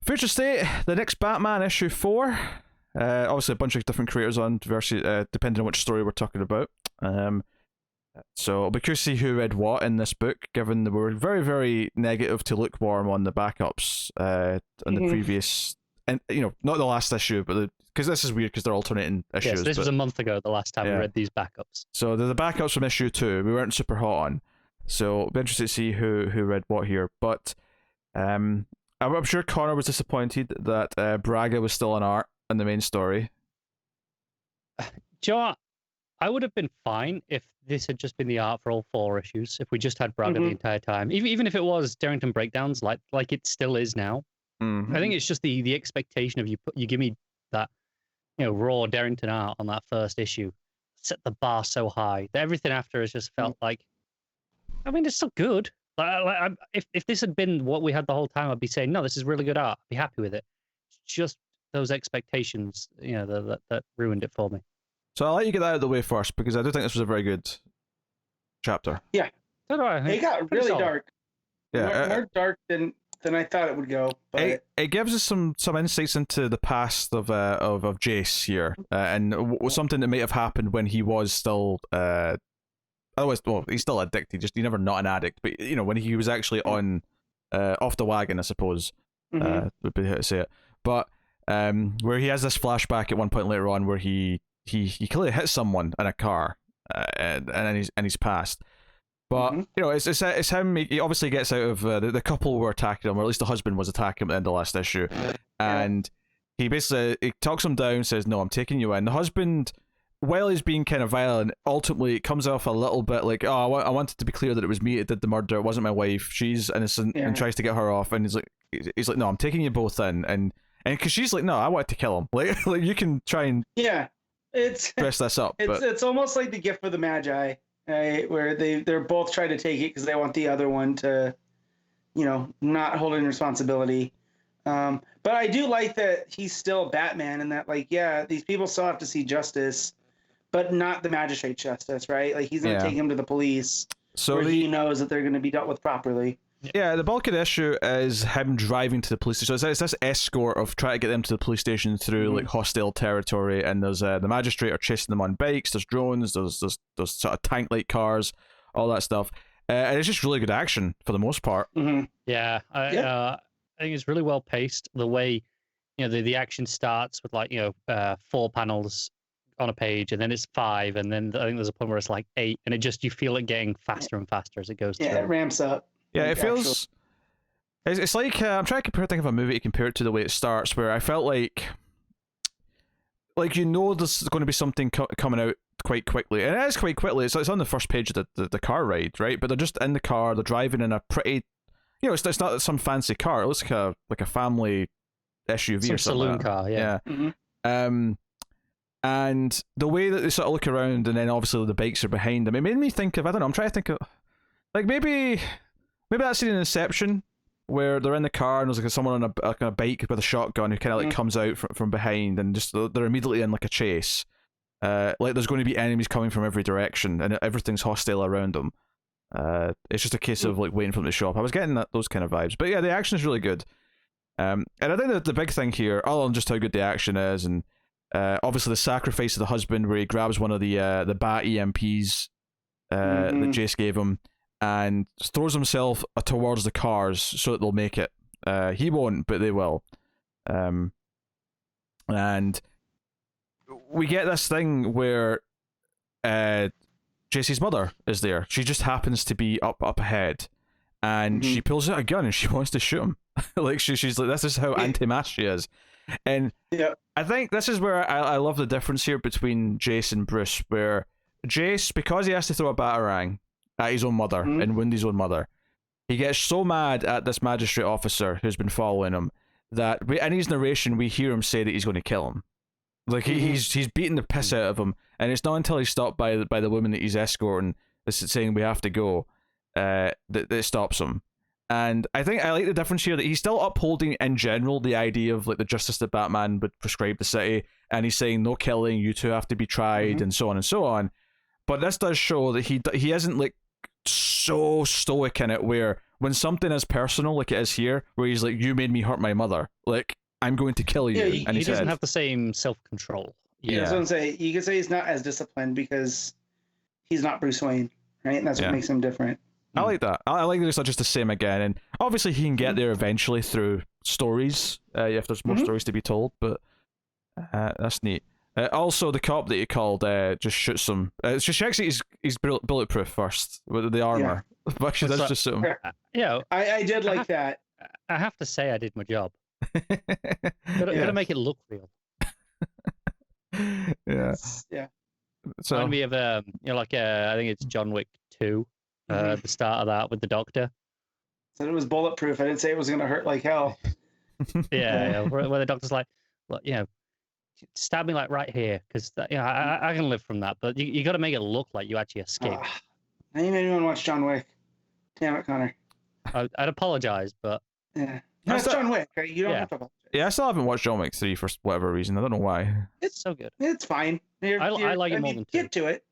Future State, the next Batman issue 4. Obviously, a bunch of different creators on, depending on which story we're talking about. So I'll be curious to see who read what in this book, given that we were very, very negative to lukewarm on the backups on the previous, and not the last issue, but because this is weird because they're alternating issues. Yes, this was a month ago, the last time we read these backups. So the backups from issue 2, we weren't super hot on. So it'll be interesting to see who read what here. But I'm sure Connor was disappointed that Braga was still on art in the main story. Joe, I would have been fine if this had just been the art for all 4 issues. If we just had Braga the entire time, even if it was Darrington breakdowns, like it still is now. I think it's just the expectation of you give me that raw Darrington art on that first issue, set the bar so high that everything after has just felt like. I mean, it's still good. If this had been what we had the whole time, I'd be saying no, this is really good art. I'd be happy with it. It's just those expectations, that ruined it for me. So I'll let you get that out of the way first, because I do think this was a very good chapter. Yeah. So do I. It got really dark. Yeah, more dark than I thought it would go. But it gives us some insights into the past of Jace here, and something that may have happened when he was still otherwise, well, he's still addicted. Just he's never not an addict, but when he was actually on off the wagon, I suppose would be how to say it. But where he has this flashback at one point later on where he clearly hit someone in a car, and he's passed. But it's him. He obviously gets out of the couple were attacking him, or at least the husband was attacking him at the end of the last issue, and he basically talks him down, says, "No, I'm taking you in." The husband, while he's being kind of violent, ultimately it comes off a little bit like, "Oh, I wanted to be clear that it was me that did the murder. It wasn't my wife. She's innocent," and tries to get her off. And he's like, "No, I'm taking you both in," and because she's like, "No, I wanted to kill him." Like you can try and it's dress this up. It's almost like the gift for the Magi, right? Where they're both trying to take it because they want the other one to, not hold any responsibility. But I do like that he's still Batman, and that these people still have to see justice, but not the magistrate justice, right? Like he's gonna take him to the police, so he knows that they're gonna be dealt with properly. Yeah, the bulk of the issue is him driving to the police station. So it's this escort of trying to get them to the police station through like hostile territory, and there's the magistrate are chasing them on bikes. There's drones. There's sort of tank-like cars, all that stuff, and it's just really good action for the most part. Yeah, I think it's really well paced. The way the action starts with 4 panels on a page, and then it's 5, and then I think there's a point where it's like 8, and you feel it getting faster and faster as it goes through. Yeah, it ramps up. Yeah, it feels. It's like I'm trying to think of a movie to compare it to the way it starts, where I felt like there's going to be something coming out quite quickly, and it is quite quickly. It's on the first page of the car ride, right? But they're just in the car. They're driving in a pretty, it's not some fancy car. It looks like a family SUV some or something. Saloon like car, yeah. And the way that they sort of look around, and then obviously the bikes are behind them, it made me think of, I don't know, I'm trying to think of like maybe that scene in Inception where they're in the car and there's like someone on a bike with a shotgun who kind of like comes out from behind, and just they're immediately in like a chase. Like there's going to be enemies coming from every direction and everything's hostile around them. It's just a case of like waiting for them to show up. I was getting those kind of vibes, but yeah, the action is really good. And I think that the big thing here, other than just how good the action is, and obviously the sacrifice of the husband where he grabs one of the bat EMPs that Jace gave him and throws himself towards the cars so that they'll make it. He won't, but they will. And we get this thing where Jacey's mother is there. She just happens to be up ahead, and she pulls out a gun and she wants to shoot him. Like she's like, this is how anti-mass she is. And I think this is where I love the difference here between Jace and Bruce, where Jace, because he has to throw a batarang at his own mother and wound his own mother, he gets so mad at this magistrate officer who's been following him that in his narration we hear him say that he's going to kill him. Like he's beating the piss out of him, and it's not until he's stopped by the woman that he's escorting, that's saying we have to go, that it stops him. And I think I like the difference here that he's still upholding in general the idea of like the justice that Batman would prescribe the city, and he's saying no killing, you two have to be tried, and so on and so on. But this does show that he isn't like so stoic in it, where when something is personal, like it is here, where he's like, "You made me hurt my mother. Like, I'm going to kill you," Yeah, and he doesn't said, have the same self-control. Yeah, that's what I'm saying. You could say he's not as disciplined because he's not Bruce Wayne, right? And that's what makes him different. I like that. I like that it's not just the same again, and obviously he can get there eventually through stories, if there's more stories to be told. But that's neat. Also, the cop that you called just shoots him. She checks that he's bulletproof first with the armor, but she does just shoot him. Yeah, I did like that. I have to say I did my job. Gotta make it look real. Yeah. So Remind me of I think it's John Wick 2. The start of that with the doctor. Said it was bulletproof. I didn't say it was gonna hurt like hell. Yeah, where the doctor's like, look, stab me like right here, because I can live from that. But you got to make it look like you actually escaped. I didn't even watch John Wick. Damn it, Connor. I'd apologize, but yeah, that's John Wick. Right? You don't have to apologize. Yeah, I still haven't watched John Wick 3 for whatever reason. I don't know why. It's so good. It's fine. I like it more than 2. Get to it.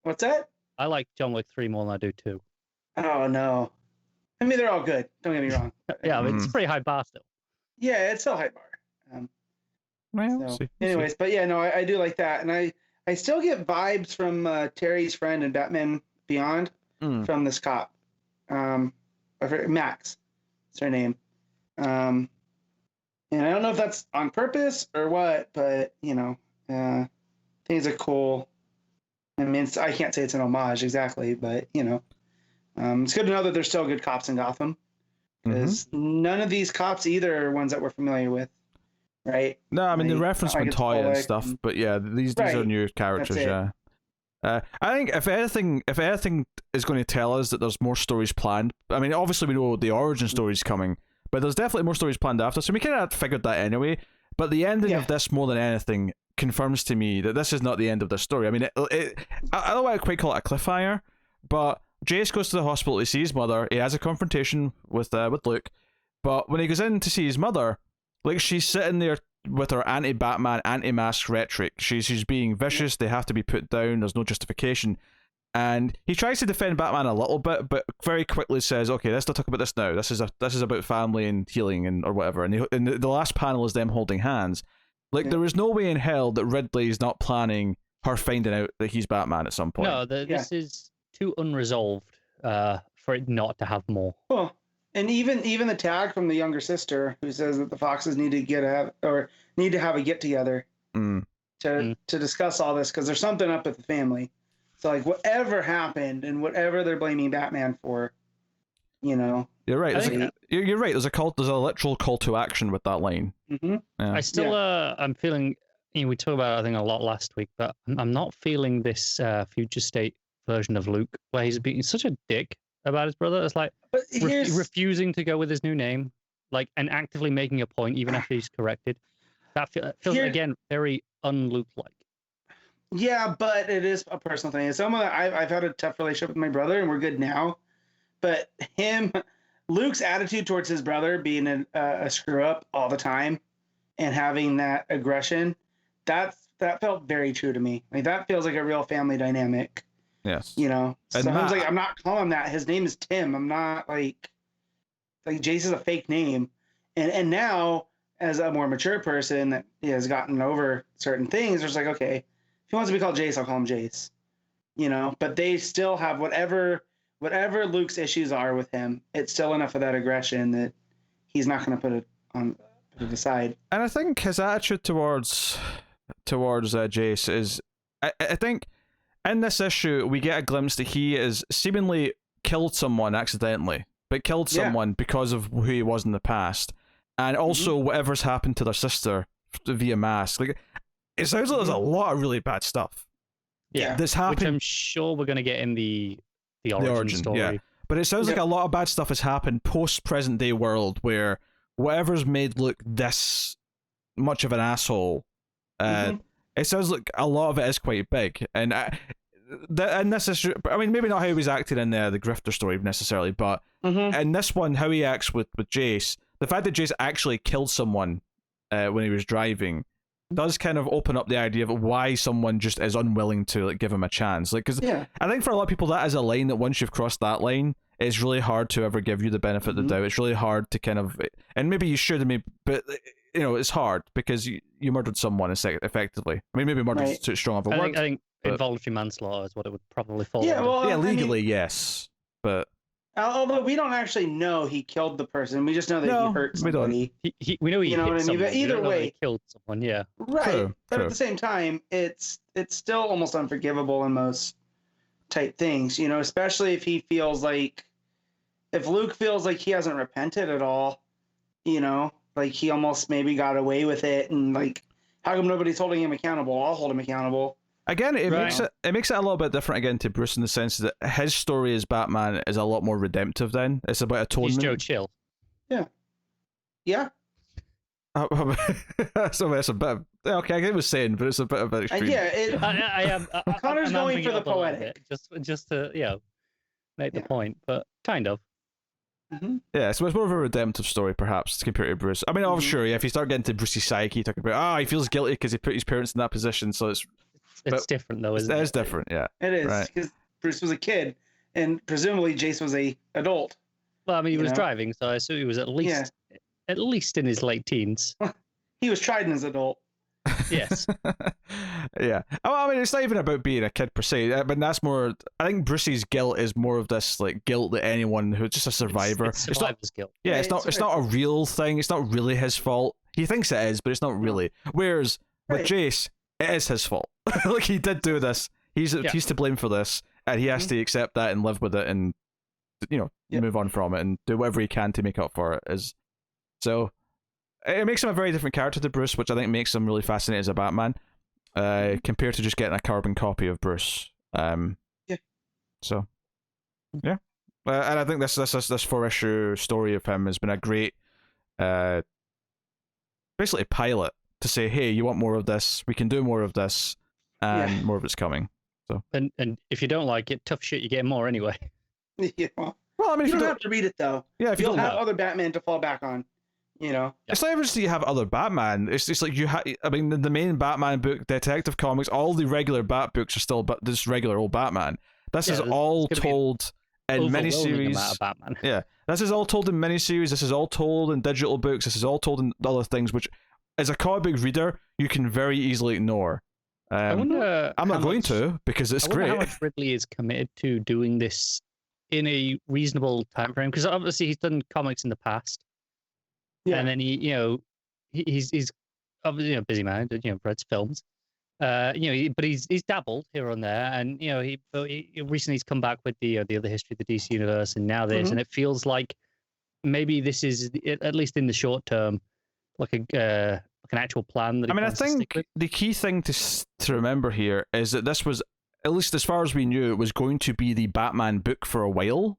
What's that? I like John Wick 3 more than I do 2. Oh no. I mean, they're all good. Don't get me wrong. Yeah, it's a pretty high bar still. Yeah, it's still a high bar. Well, anyways, but yeah, no, I do like that, and I still get vibes from Terry's friend in Batman Beyond from this cop, Max, it's her name, and I don't know if that's on purpose or what, but I think it's a cool. I mean, I can't say it's an homage exactly, but it's good to know that there's still good cops in Gotham, because none of these cops either are ones that we're familiar with. Right. No, I mean they reference Montoya and stuff, but yeah, these are new characters. Yeah. I think if anything is going to tell us that there's more stories planned. I mean, obviously we know the origin story's coming, but there's definitely more stories planned after. So we kind of figured that anyway. But the ending of this, more than anything, confirms to me that this is not the end of the story. I mean, I don't want to quite call it a cliffhanger, but Jace goes to the hospital to see his mother. He has a confrontation with Luke, but when he goes in to see his mother, like, she's sitting there with her anti-Batman, anti-mask rhetoric. She's being vicious. They have to be put down. There's no justification. And he tries to defend Batman a little bit, but very quickly says, "Okay, let's not talk about this now. This is about family and healing and or whatever." And the last panel is them holding hands. Like, there is no way in hell that Ridley is not planning her finding out that he's Batman at some point. No, this is too unresolved for it not to have more. Well, and even the tag from the younger sister who says that the Foxes need to have a get together to discuss all this, because there's something up with the family. So like whatever happened and whatever they're blaming Batman for, You're right. You're right. There's a literal call to action with that line. Mm-hmm. Yeah. I still I'm feeling. We talked about it, I think, a lot last week, but I'm not feeling this future state version of Luke where he's being such a dick about his brother. It's like refusing to go with his new name, like, and actively making a point even after he's corrected. That feels again very un-Luke-like. Yeah, but it is a personal thing. Someone that I've had a tough relationship with my brother, and we're good now. But Luke's attitude towards his brother being a screw up all the time, and having that aggression, that felt very true to me. Like, that feels like a real family dynamic. Yes. Sometimes like I'm not calling him that. His name is Tim. I'm not like Jace is a fake name. And now, as a more mature person that has gotten over certain things, there's like, okay, if he wants to be called Jace, I'll call him Jace. But they still have whatever Luke's issues are with him, it's still enough of that aggression that he's not going to put it aside. And I think his attitude towards Jace is, I think in this issue we get a glimpse that he is seemingly killed someone accidentally, but killed someone because of who he was in the past, and also whatever's happened to their sister via mask. Like, it sounds like there's a lot of really bad stuff. Yeah, this happened. Which I'm sure we're going to get in the origin story. Yeah. But it sounds like a lot of bad stuff has happened post present day world, where whatever's made Luke this much of an asshole, it sounds like a lot of it is quite big. And this is, I mean, maybe not how he was acting in the Grifter story necessarily, but in this one, how he acts with Jace, the fact that Jace actually killed someone when he was driving does kind of open up the idea of why someone just is unwilling to, like, give him a chance. Like, because I think for a lot of people that is a line that once you've crossed that line, it's really hard to ever give you the benefit of the doubt. It's really hard to kind of, and maybe you should, but it's hard because you murdered someone effectively. I mean, maybe murder is too strong of a word. I think involuntary manslaughter is what it would probably fall Yeah, under. well, legally, yes, but although we don't actually know he killed the person, we just know that he hurt somebody. We know he hit what I mean? But someone. either way, he killed someone. Yeah, right. True, but true. at the same time, it's still almost unforgivable in most type things. Especially if he feels like, if Luke feels like he hasn't repented at all. Like he almost maybe got away with it, and like, how come nobody's holding him accountable? I'll hold him accountable. Again, it makes it a little bit different again to Bruce in the sense that his story as Batman is a lot more redemptive. Then it's about atonement. He's Joe Chill. Yeah. Yeah. So it's a bit. Okay, I get what you're saying, but it's a bit of an extreme. I am. Connor's going for the poetic, just to make the point, but kind of. Mm-hmm. Yeah, so it's more of a redemptive story, perhaps, compared to Bruce. I mean, sure, if you start getting to Bruce's psyche, talking about, he feels guilty because he put his parents in that position, so it's different, though, isn't it? It is different, yeah. It is, because Bruce was a kid, and presumably Jace was a adult. Well, I mean, he was driving, so I assume he was at least in his late teens. He was tried as an adult. Yes. Yeah. I mean, it's not even about being a kid per se, but that's more. I think Bruce's guilt is more of this like guilt that anyone who's just a survivor. It's survivor's guilt. Yeah, it's not a real thing. It's not really his fault. He thinks it is, but it's not really. Whereas with Jace, it is his fault. Like he did do this. He's to blame for this, and he has to accept that and live with it, and move on from it, and do whatever he can to make up for it. It makes him a very different character to Bruce, which I think makes him really fascinating as a Batman, compared to just getting a carbon copy of Bruce. So, yeah, and I think this 4-issue story of him has been a great, basically pilot to say, hey, you want more of this? We can do more of this, and more of it's coming. So, and if you don't like it, tough shit, you get more anyway. Yeah. Well, I mean, you don't have to read it though. Yeah, if you'll have other Batman to fall back on. It's not even just that you have other Batman. It's just like I mean, the main Batman book, Detective Comics, all the regular Bat books are still just regular old Batman. This is all told in miniseries. Yeah, this is all told in miniseries. This is all told in digital books. This is all told in other things, which, as a comic book reader, you can very easily ignore. I wonder. I'm not going to because it's great. How much Ridley is committed to doing this in a reasonable time frame? Because obviously he's done comics in the past. Yeah. And then he's obviously a busy man, Brett's films. But he's dabbled here and there, and he recently he's come back with the other history of the DC universe, and now this, and it feels like maybe this is at least in the short term, like an actual plan. That I think the key thing to remember here is that this was, at least as far as we knew, it was going to be the Batman book for a while.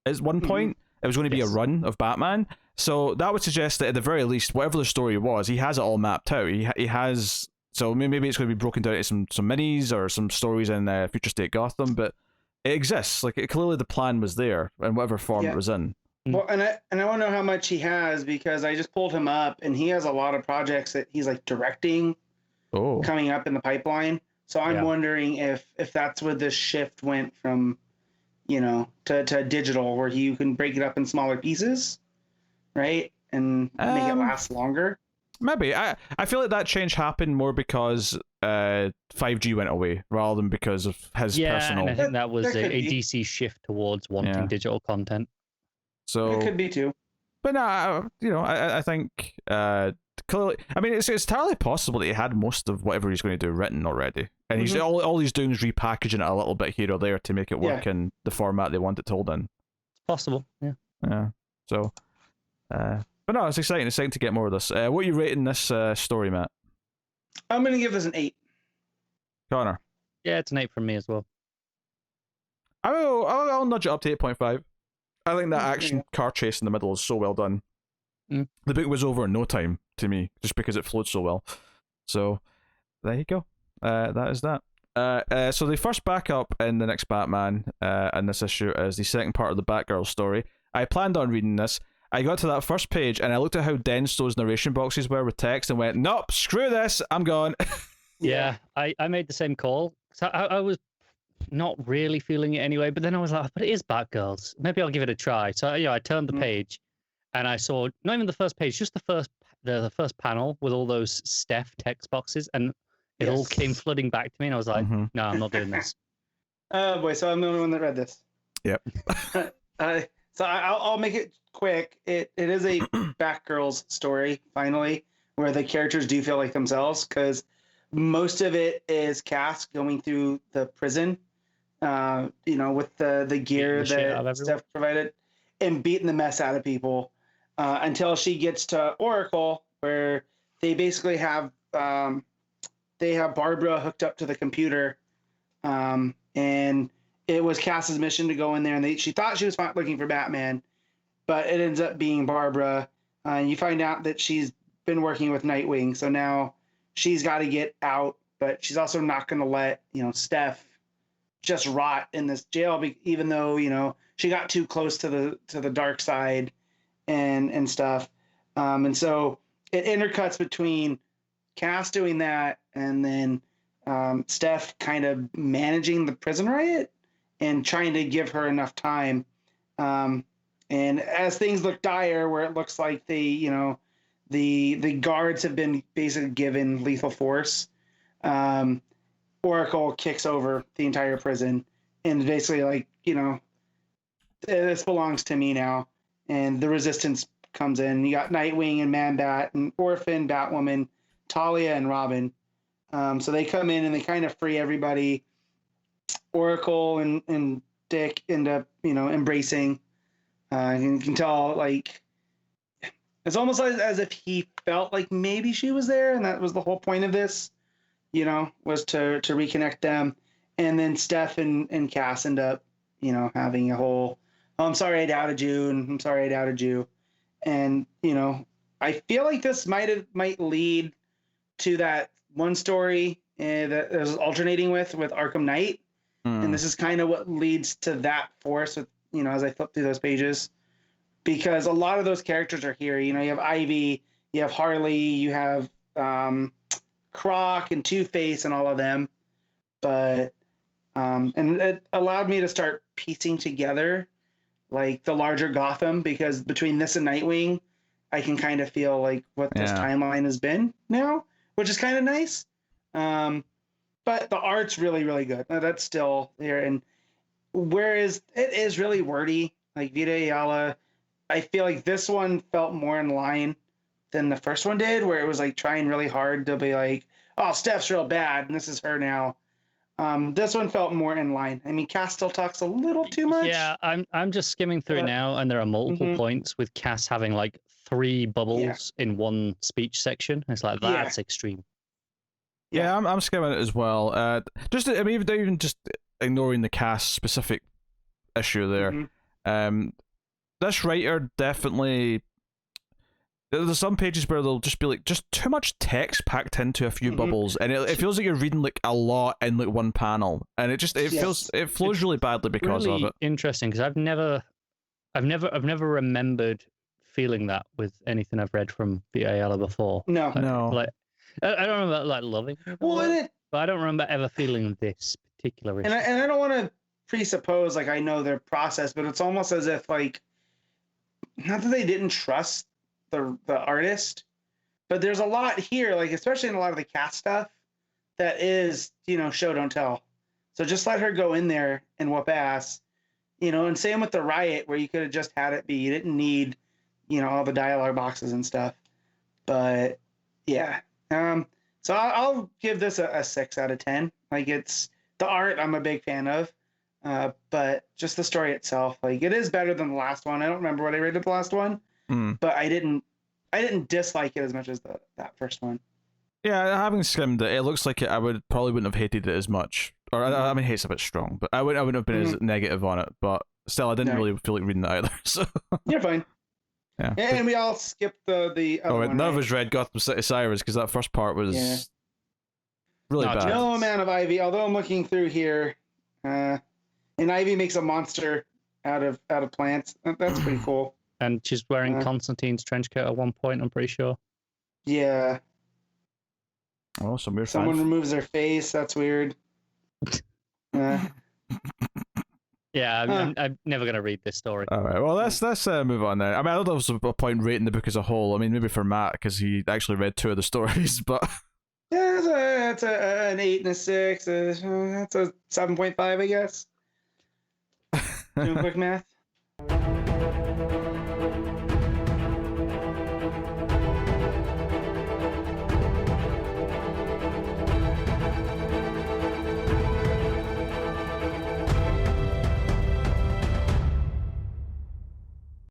At one point, it was going to be a run of Batman. So that would suggest that at the very least, whatever the story was, he has it all mapped out. He has. So maybe it's going to be broken down into some minis or some stories in Future State Gotham, but it exists. Like clearly, the plan was there in whatever form it was in. Well, and I want to know how much he has, because I just pulled him up, and he has a lot of projects that he's like directing, coming up in the pipeline. So I'm wondering if that's where this shift went from, to digital, where you can break it up in smaller pieces. Right, and make it last longer. Maybe I feel like that change happened more because 5G went away rather than because of his personal. And I think that was a DC shift towards wanting digital content. So it could be too. But no, I think clearly. I mean, it's entirely possible that he had most of whatever he's going to do written already, and he's all he's doing is repackaging it a little bit here or there to make it work in the format they want it told in. It's possible. Yeah. Yeah. So. But no, it's exciting. It's exciting to get more of this. What are you rating this story, Matt? I'm going to give this an 8. Connor? Yeah, it's an 8 from me as well. I'll nudge it up to 8.5. I think that action car chase in the middle is so well done. The book was over in no time to me, just because it flowed so well. So, there you go. That is that. So the first backup in the next Batman in this issue is the second part of the Batgirl story. I planned on reading this. I got to that first page and I looked at how dense those narration boxes were with text and went, nope, screw this, I'm gone. Yeah, I made the same call. So I was not really feeling it anyway. But then I was like, but it is Batgirls. Maybe I'll give it a try. So I turned the page, and I saw not even the first page, just the first panel with all those Steph text boxes, and it all came flooding back to me, and I was like, no, I'm not doing this. Oh boy, so I'm the only one that read this. Yep. So I'll make it quick. It is a Batgirls story, finally, where the characters do feel like themselves, because most of it is Cass going through the prison, with the gear that Steph provided, and beating the mess out of people, until she gets to Oracle, where they basically have Barbara hooked up to the computer, and it was Cass's mission to go in there, and she thought she was looking for Batman, but it ends up being Barbara. And you find out that she's been working with Nightwing, so now she's got to get out, but she's also not going to let Steph just rot in this jail, even though she got too close to the dark side and stuff. And so it intercuts between Cass doing that, and then Steph kind of managing the prison riot and trying to give her enough time. And as things look dire, where it looks like the guards have been basically given lethal force, Oracle kicks over the entire prison and basically like, this belongs to me now. And the resistance comes in. You got Nightwing and Man-Bat and Orphan, Batwoman, Talia, and Robin. So they come in and they kind of free everybody. Oracle and Dick end up, embracing. You can tell, like, it's almost as if he felt like maybe she was there, and that was the whole point of this, was to reconnect them. And then Steph and Cass end up, having a whole, oh, I'm sorry I doubted you, and I'm sorry I doubted you. And, I feel like this might lead to that one story that I was alternating with Arkham Knight. And this is kind of what leads to that force with, as I flip through those pages, because a lot of those characters are here. You have Ivy, you have Harley, you have Croc and Two-Face and all of them. But, and it allowed me to start piecing together like the larger Gotham, because between this and Nightwing, I can kind of feel like what this timeline has been now, which is kind of nice. But the art's really, really good. That's still there. And whereas it is really wordy, like Vita Ayala, I feel like this one felt more in line than the first one did, where it was like trying really hard to be like, oh, Steph's real bad, and this is her now. This one felt more in line. I mean, Cass still talks a little too much. Yeah, I'm just skimming through it now, and there are multiple points with Cass having like 3 bubbles in one speech section. It's like, that's extreme. Yeah, I'm skimming it as well. Even just ignoring the cast specific issue there. This writer definitely. There's some pages where they'll just be like, just too much text packed into a few bubbles, and it feels like you're reading like a lot in like one panel, and it flows really badly because really of it. Interesting, because I've never remembered feeling that with anything I've read from Vita Ayala before. No. Like, I don't remember like loving it, but I don't remember ever feeling this particular issue. And I don't want to presuppose like I know their process, but it's almost as if like, not that they didn't trust the artist, but there's a lot here, like especially in a lot of the cast stuff, that is show don't tell. So just let her go in there and whoop ass, and same with the riot, where you could have just had it be, you didn't need all the dialogue boxes and stuff. But yeah. So I'll give this a 6 out of 10. Like, it's the art I'm a big fan of, but just the story itself, like, it is better than the last one. I don't remember what I rated the last one, but I didn't dislike it as much as that first one. Yeah, having skimmed it, it looks like I probably wouldn't have hated it as much. Or I mean, hate's a bit strong, but I wouldn't have been as negative on it. But still, I didn't really feel like reading it either. So you're fine. Yeah, and we all skipped the other one. None of us read Gotham City Sirens because that first part was really bad. No amount of Ivy, although I'm looking through here, and Ivy makes a monster out of plants. That's pretty cool. And she's wearing Constantine's trench coat at one point, I'm pretty sure. Yeah. Oh, some weird. Someone removes their face. That's weird. Yeah, I'm never gonna read this story. All right, well let's move on now. I mean, I don't know if there's a point rating the book as a whole. I mean, maybe for Matt because he actually read 2 of the stories, but Yeah, that's an 8 and a 6. That's a 7.5, I guess. Doing quick math.